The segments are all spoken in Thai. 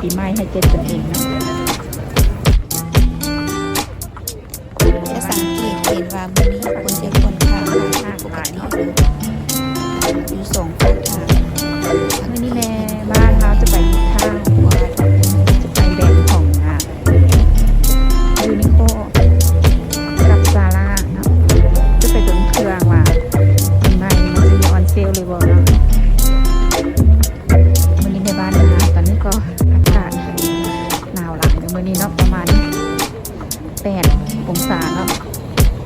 ปีใหม่ให้7%นะจะสังเกตเห็นว่ามื้อนี้คนจะคนข้างปกติอยู่สองข้างทาง เมื่อนี้แม่บ้านเราจะไปข้าววัดจะไปแบงค์ของยูนิโคกับซาร่าเนาะจะไปจนเครื่องว่าปีใหม่มันจะมีออนเซลเลยบอกเนาะมื่อนี้แม่บ้านมาตอนนี้ก็อากาศหนาวหลังเดี๋ยวมื่อนี้เนาะประมาณ8 องศาเนาะ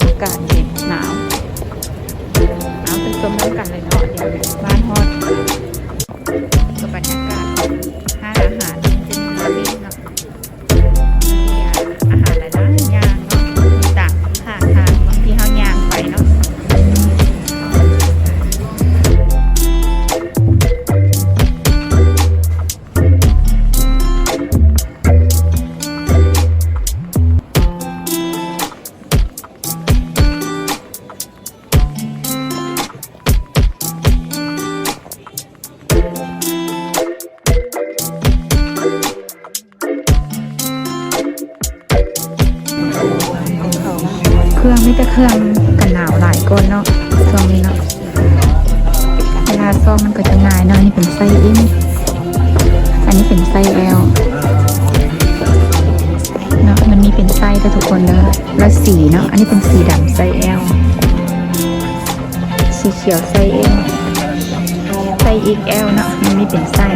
อากาศเย็นหนาวเอาไปชมด้วยกันเลยเนาะเดี๋ยวบ้านฮอดกับบรรยากาศห้างอาหารจะมีร้านนี้เนาะมีอาหารหลายร้านย่างเนาะมีต่างข้างทางบางทีเขาย่างไปเนาะเครื่องไม่แต่เครื่องกันหนาวหลายก้นเนาะช่วงนี้เนาะเวลาซ่อมมันก็จะง่ายเนาะนี่เป็นไส้อินอันนี้เป็นไส้ L เนาะมันมีเป็นไส้กับทุกคนเนาะแล้วสีเนาะอันนี้เป็นสีดำไส้ L สีเขียวไส้ M ไส้ XL เนาะมันมีเป็นไส้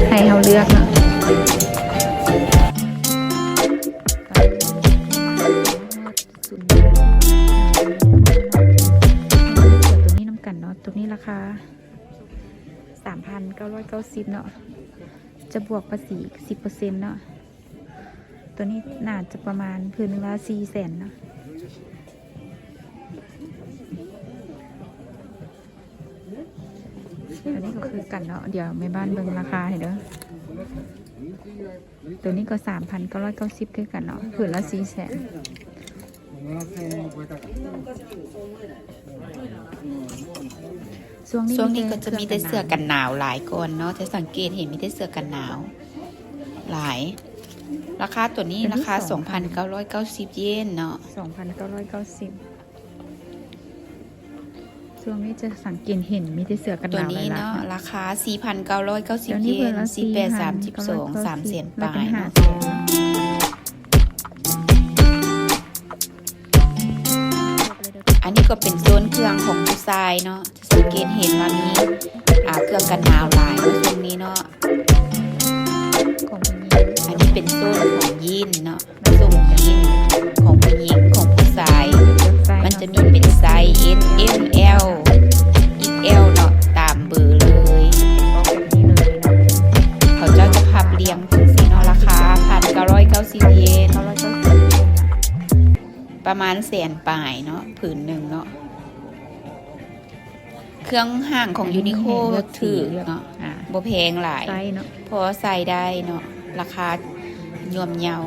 ให้เราเลือกเนาะตัวนี้ราคา 3,990 เนาะจะบวกภาษี 10% เนาะตัวนี้น่าจะประมาณพื้นละ400,000เนาะอันนี้ก็คือกันเนาะเดี๋ยวแม่บ้านเบิ่งราคาให้เด้อตัวนี้ก็ 3,990 คือกันเนาะพื้นละ400,000ช่วงนี้ก็จะมีแต่เสื้อกันหนาวหลายก้อนเนาะจะสังเกตเห็นมีแต่เสื้อกันหนาวหลายราคาตัวนี้ราคา 2,990 เยนเนาะ 2,990 ช่วงนี้จะสังเกตเห็นมีแต่เสื้อกันหนาวตัวนี้เนาะราคา 4,990 เยน4832 300,000 ปลายเนาะอันนี้ก็เป็นโซนเครื่องของผู้ชายเนาะจะสังเกตเห็นว่ามีเครื่องกันหนาวหลายในตรงนี้เนาะของผู้หญิงอันนี้เป็นโซนของยีนเนาะส่งยีนของผู้หญิงของผู้ชายมันจะมีเป็นไซส์ S M L XL เนาะตามเบอร์เลยเขาเจ้าจะพับเรียงถึงสีเนาะราคา 1,990 เยนประมาณ100,000 ปลายเนาะผืนหนึ่งเนาะเครื่องห่างของยูนิโคถือเนาะบ่แพงหลายพอใส่ได้เนาะราคาย่อมเยา